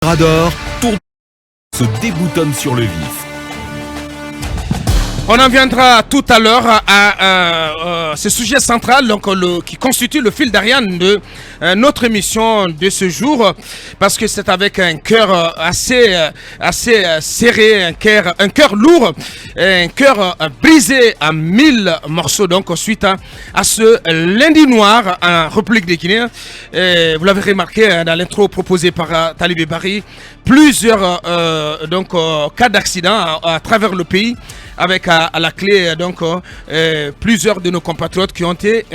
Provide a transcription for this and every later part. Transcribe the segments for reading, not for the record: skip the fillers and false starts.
Radar, tour se déboutonne sur le vif. On en viendra tout à l'heure à ce sujet central donc, qui constitue le fil d'Ariane de notre émission de ce jour, parce que c'est avec un cœur assez serré, un cœur lourd, un cœur brisé en 1000 morceaux donc suite à ce lundi noir en République de Guinée. Vous l'avez remarqué dans l'intro proposée par Talibé Bari, plusieurs cas d'accident à travers le pays, avec à la clé donc plusieurs de nos compatriotes qui ont été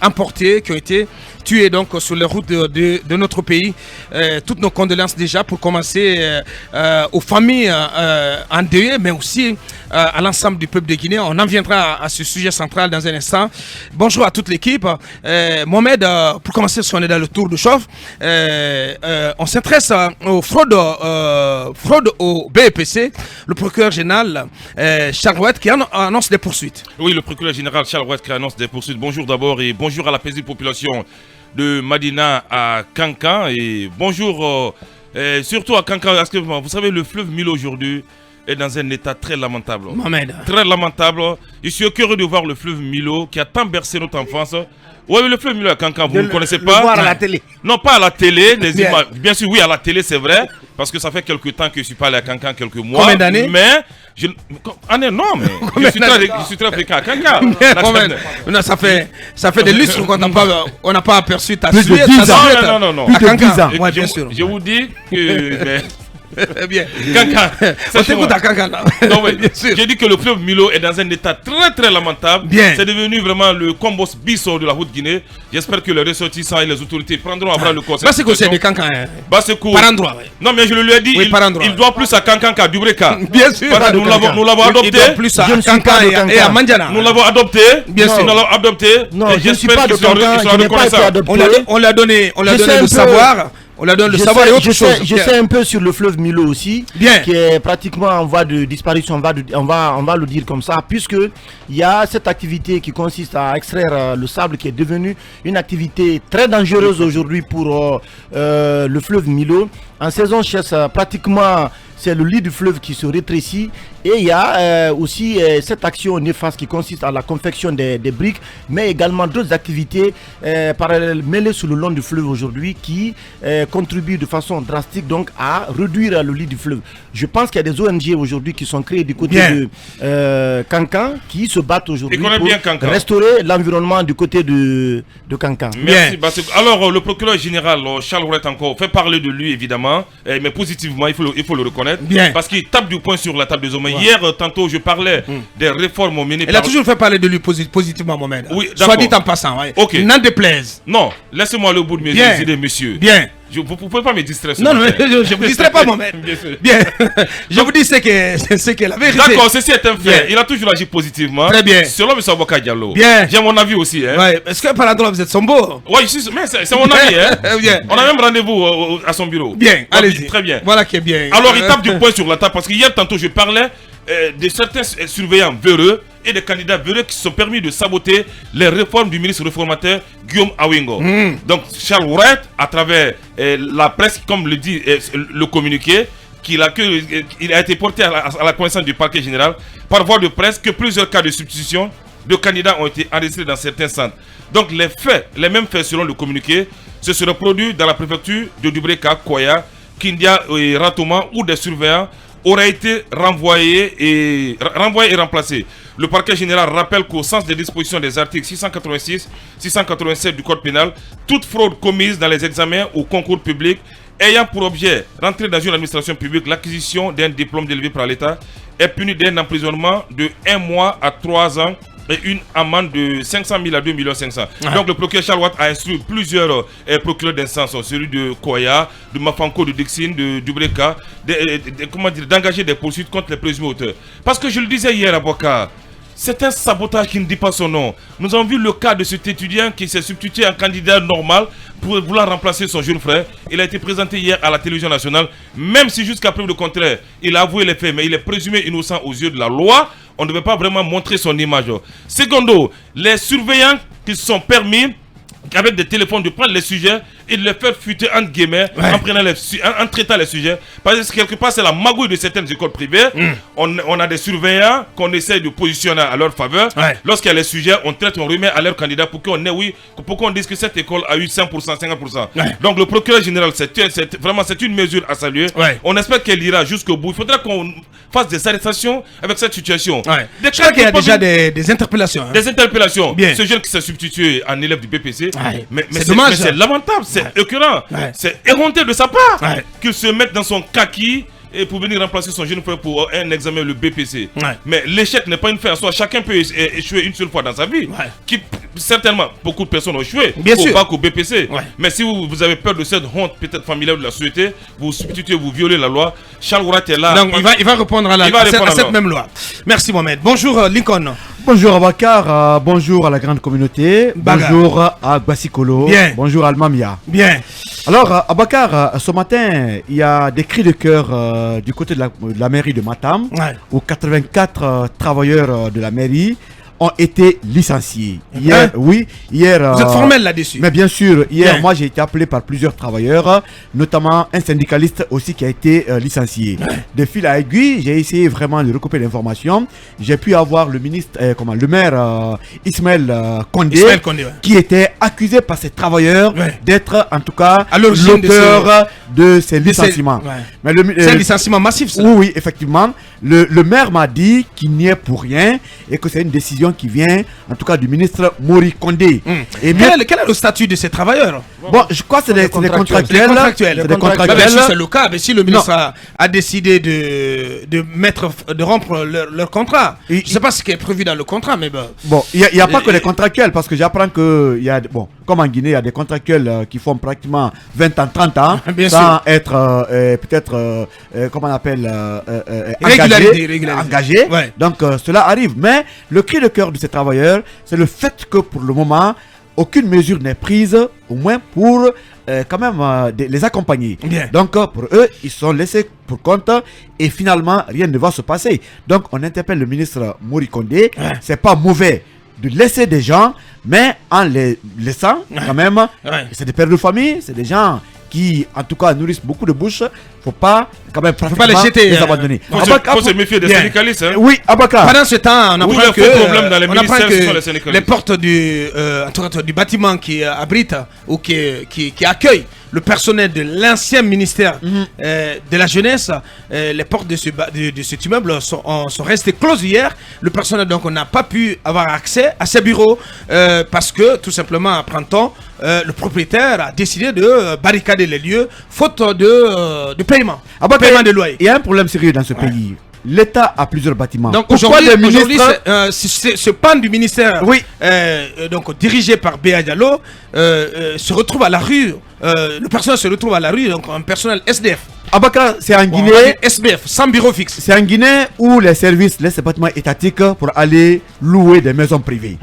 emportés, qui ont été tués donc sur les routes de notre pays. Toutes nos condoléances déjà pour commencer aux familles endeuillées, mais aussi à l'ensemble du peuple de Guinée. On en viendra à ce sujet central dans un instant. Bonjour à toute l'équipe. Mohamed, pour commencer, si on est dans le tour de chauffe, on s'intéresse aux fraudes au BEPC. Le procureur général Charles Rouet qui annonce des poursuites. Oui, le procureur général Charles Rouet qui annonce des poursuites. Bonjour d'abord et bonjour à la paisible population de Madina à Kankan et bonjour surtout à Kankan parce que vous savez le fleuve Milo aujourd'hui est dans un état très lamentable. Mohamed. Très lamentable. Je suis curieux de voir le fleuve Milo qui a tant bercé notre enfance. Oui, le fleuve Milo à Kankan, vous ne connaissez pas? Le voir à la télé. Non, pas à la télé. Bien sûr, oui, à la télé, c'est vrai. Parce que ça fait quelques temps que je ne suis pas allé à Kankan, quelques mois. Combien d'années? Mais, non, mais je suis très fréquent à Kankan. Non, ça fait des lustres qu'on n'a pas aperçu ta Plus de 10 ans. Non. Plus de 10 ans. Ouais, bien sûr. Je vous dis que... Bien. Kankan. On t'écoute à Kankan là. Non, mais Bien sûr. j'ai dit que le fleuve Milo est dans un état très très lamentable. Bien. C'est devenu vraiment le combos biso de la route Guinée. J'espère que les ressortissants et les autorités prendront à bras le conseil. C'est que c'est de Kankan. Basekou. Par endroit, oui. Non, mais je lui ai dit, Oui, par endroit. il doit plus à Kankan qu'à Dubreka. Bien sûr. Parce que nous l'avons adopté. Il doit plus à Je ne suis Kankan pas de et Kankan. à Mandiana. Nous l'avons adopté. Bien sûr. Nous l'avons adopté. Non, Et je ne suis j'espère pas de qu'ils seront Kankan, je n'ai pas été reconnaissants. adopté. On l'a donné Je sais un le peu- savoir. On l'a donné le savoir et autre chose. Je sais un peu sur le fleuve Milo aussi, Bien. qui est pratiquement en voie de disparition, on va le dire comme ça, puisque il y a cette activité qui consiste à extraire le sable qui est devenue une activité très dangereuse aujourd'hui pour le fleuve Milo. En saison sèche, pratiquement c'est le lit du fleuve qui se rétrécit et il y a aussi cette action néfaste qui consiste à la confection des briques, mais également d'autres activités parallèles mêlées sur le long du fleuve aujourd'hui qui contribuent de façon drastique donc à réduire le lit du fleuve. Je pense qu'il y a des ONG aujourd'hui qui sont créées du côté Bien. de Kankan qui se battent aujourd'hui Et connaît pour bien Kankan. restaurer l'environnement du côté de Kankan. Merci. Bien. Basekou. Alors, le procureur général Charles Rouet encore fait parler de lui évidemment, mais positivement, il faut le reconnaître. Bien. Parce qu'il tape du poing sur la table des hommes. Hier, tantôt, je parlais des réformes menées Elle a toujours fait parler de lui positivement, Mohamed. Oui, Soit d'accord. dit en passant. Ouais. Ok. N'en déplaise. Non, laissez-moi le bout de mes Bien. idées, monsieur. Bien. Vous ne pouvez pas me distraire. Non, mais je ne vous distrais pas, Mohamed. Bien sûr. Bien. Je vous dis ce qu'est la vérité. D'accord, ceci est un fait. Bien. Il a toujours agi positivement. Très bien. Selon M. Aboka Diallo. Bien. J'ai mon avis aussi. Hein. Ouais. Est-ce que par endroit vous êtes son beau? Ouais, mais c'est mon avis. Hein. Bien. On a même rendez-vous à son bureau. Bien. Ouais, Allez-y. Très bien. Voilà qui est bien. Alors, il tape du poing sur la table parce que hier, tantôt, je parlais de certains surveillants véreux et des candidats véreux qui se sont permis de saboter les réformes du ministre réformateur Guillaume Awingo. Donc, Charles Rouet, à travers la presse, comme le dit le communiqué, il a été porté à la connaissance du parquet général par voie de presse que plusieurs cas de substitution de candidats ont été enregistrés dans certains centres. Donc, les mêmes faits selon le communiqué, se seraient produits dans la préfecture de Dubreka, Koya, Kindia et Ratoma, où des surveillants auraient été renvoyés et remplacés. Le parquet général rappelle qu'au sens des dispositions des articles 686, 687 du Code pénal, toute fraude commise dans les examens ou concours publics ayant pour objet d'entrer dans une administration publique l'acquisition d'un diplôme délivré par l'État est punie d'un emprisonnement de 1 mois à 3 ans et une amende de 500 000 à 2 500 000. Donc le procureur Charles Rouet a instruit plusieurs procureurs d'instance, celui de Koya, de Mafanko, de Dixine, de Dubreka, d'engager des poursuites contre les présumés auteurs. Parce que je le disais hier à Boka, c'est un sabotage qui ne dit pas son nom. Nous avons vu le cas de cet étudiant qui s'est substitué à un candidat normal pour vouloir remplacer son jeune frère. Il a été présenté hier à la télévision nationale, même si jusqu'à preuve de contraire, il a avoué les faits, mais il est présumé innocent aux yeux de la loi. On ne devait pas vraiment montrer son image. Secondo, les surveillants qui se sont permis avec des téléphones de prendre les sujets et de les faire fuiter entre guillemets en traitant les sujets. Parce que quelque part, c'est la magouille de certaines écoles privées. On a des surveillants qu'on essaie de positionner à leur faveur. Lorsqu'il y a les sujets, on traite, on remet à leur candidat pour qu'on dise que cette école a eu 100%, 50%. Donc le procureur général, c'est une mesure à saluer. On espère qu'elle ira jusqu'au bout. Il faudra qu'on fasse des arrestations avec cette situation. Je crois qu'il y a déjà des interpellations. Des interpellations. Bien. Ce jeune qui s'est substitué en élève du BPC. Mais c'est dommage. C'est lamentable, c'est écœurant. C'est éhonté de sa part qu'il se mette dans son kaki et pour venir remplacer son jeune frère pour un examen, le BPC. Mais l'échec n'est pas une fin en soi. Chacun peut échouer une seule fois dans sa vie. Certainement, beaucoup de personnes ont échoué au bac au BPC. Mais si vous avez peur de cette honte peut-être familiale de la société, vous substituez, vous violez la loi. Charles Ourat est là. Donc il va répondre à cette même loi. Merci Mohamed. Bonjour Lincoln. Bonjour Abakar, bonjour à la grande communauté, bonjour à Gbasikolo, bonjour à Almamia. Bien. Alors Abakar, ce matin, il y a des cris de cœur du côté de la mairie de Matam, où 84 travailleurs de la mairie ont été licenciés. Hier, vous êtes formel là-dessus. Mais bien sûr, hier, moi j'ai été appelé par plusieurs travailleurs, notamment un syndicaliste aussi qui a été licencié. De fil à aiguille, j'ai essayé vraiment de recouper l'information. J'ai pu avoir le ministre, le maire Ismaël Condé, qui était accusé par ces travailleurs d'être en tout cas l'auteur de ces licenciements. C'est un licenciement massif, ça. Oui, effectivement. Le maire m'a dit qu'il n'y est pour rien et que c'est une décision qui vient en tout cas du ministre Mori Condé. Et quel est le statut de ces travailleurs? Bon, je crois que c'est des contractuels. C'est des contractuels. Si c'est le cas, mais si le ministre a décidé de rompre leur contrat, je ne sais pas ce qui est prévu dans le contrat, mais bon, il n'y a pas que des contractuels, parce que j'apprends que comme en Guinée, il y a des contractuels qui font pratiquement 20 ans, 30 ans, sans être peut-être, comment on appelle, engagés. Donc cela arrive. Mais le cri de cœur de ces travailleurs, c'est le fait que pour le moment, aucune mesure n'est prise, au moins pour quand même les accompagner. Donc pour eux, ils sont laissés pour compte et finalement rien ne va se passer. Donc on interpelle le ministre Mori Condé. C'est pas mauvais de laisser des gens, mais en les laissant quand même, c'est des pères de famille, c'est des gens qui en tout cas nourrissent beaucoup de bouches. Faut pas quand même pas les jeter, les abandonner. Faut se méfier des syndicalistes. Oui, Abakar. Pendant ce temps, on apprend que les portes du bâtiment qui abrite ou qui accueille le personnel de l'ancien ministère de la jeunesse, les portes de cet immeuble sont restées closes hier. Le personnel donc on n'a pas pu avoir accès à ces bureaux parce que tout simplement à printemps, le propriétaire a décidé de barricader les lieux faute de paiement de loyer. Il y a un problème sérieux dans ce pays. L'État a plusieurs bâtiments. Donc aujourd'hui, ce pan du ministère donc dirigé par Béa Diallo se retrouve à la rue. Le personnel se retrouve à la rue, donc un personnel SDF. Abakar, c'est en Guinée. SBF, sans bureau fixe. C'est en Guinée où les services laissent ces bâtiments étatiques pour aller louer des maisons privées.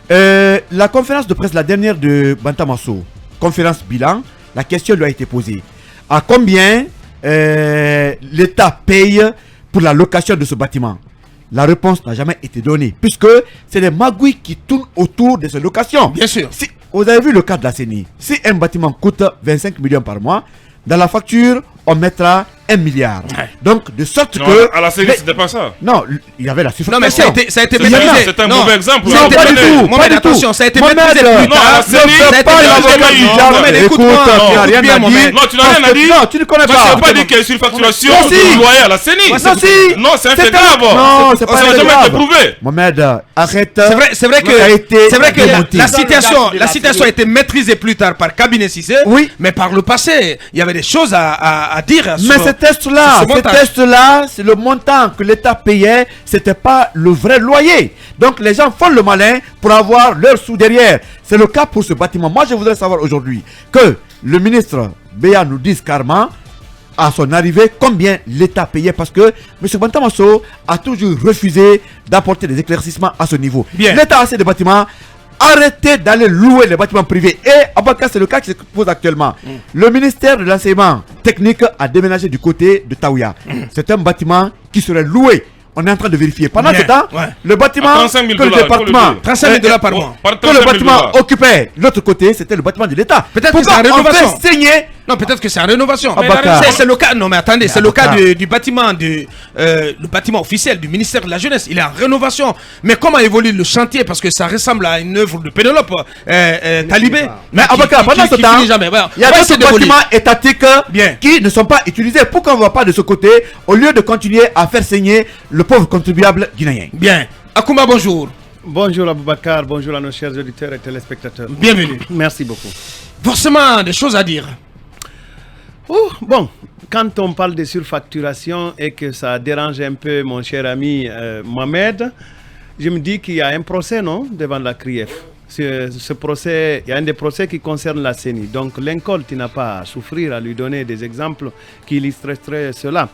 La conférence de presse, la dernière de Bantamasso, conférence bilan, la question lui a été posée. À combien l'État paye pour la location de ce bâtiment? La réponse n'a jamais été donnée, puisque c'est des magouilles qui tournent autour de ces locations. Bien sûr. Si, vous avez vu le cas de la CENI. Si un bâtiment coûte 25 millions par mois, dans la facture, on mettra 1 milliard. Donc, de sorte que... À la CENI, c'était pas ça. Non, il y avait la surfaction. Non, mais ça a été maîtrisé. C'est un mauvais exemple. Non, pas du tout. Mohamed, attention, ça a été maîtrisé plus Non, à la CENI, ça a été maîtrisé. Écoute-moi, tu n'as rien à dire. Non, tu n'as rien à dire. Non, tu ne connais Moi, pas. je n'ai pas dit qu'il y a une surfacturation du loyer à la CENI. Non, c'est un fait grave. Non, c'est pas ça n'a jamais été prouvé. Mohamed, arrête. C'est vrai que la situation a été maîtrisée plus tard par Cabinet Cissé. Oui. Mais par le passé, il y avait des choses à dire. Mais ces tests-là, c'est le montant que l'État payait, c'était pas le vrai loyer. Donc les gens font le malin pour avoir leur sous derrière. C'est le cas pour ce bâtiment. Moi, je voudrais savoir aujourd'hui que le ministre Béa nous dise carrément, à son arrivée, combien l'État payait, parce que M. Bantamasso a toujours refusé d'apporter des éclaircissements à ce niveau. L'État a assez de bâtiments. Arrêtez d'aller louer les bâtiments privés. Et Abakar, c'est le cas qui se pose actuellement. Le ministère de l'enseignement technique a déménagé du côté de Taouya. C'est un bâtiment qui serait loué On est en train de vérifier. Pendant Bien, ce temps, ouais. le bâtiment À 35 000 que le dollars, département, il faut le dire. 35 000 dollars par mois. Par que le 35 000 bâtiment dollars. occupait l'autre côté, c'était le bâtiment de l'État. Peut-être que Pourquoi c'est en on rénovation. fait saigner? Non, peut-être que c'est en rénovation. Mais Bakar. C'est le cas. Non, mais attendez, c'est le cas Bakar. du bâtiment le bâtiment officiel du ministère de la Jeunesse. Il est en rénovation. Mais comment évolue le chantier? Parce que ça ressemble à une œuvre de Pénélope Talibé. Mais Abakar, pendant ce temps, finit jamais. Voilà. il y a On va d'autres essayer d'évoluer. bâtiments étatiques Bien. qui ne sont pas utilisés. Pourquoi on ne va pas de ce côté au lieu de continuer à faire saigner le pauvre contribuable guinéen? Bien. Akouma, bonjour. Bonjour Aboubacar, bonjour à nos chers auditeurs et téléspectateurs. Bienvenue. Merci beaucoup. Forcément, des choses à dire. Bon, quand on parle de surfacturation et que ça dérange un peu mon cher ami Mohamed, je me dis qu'il y a un procès, non, devant la CRIEF. Ce procès, il y a un des procès qui concerne la CENI. Donc l'INCOL, tu n'as pas à souffrir à lui donner des exemples qui illustreraient cela.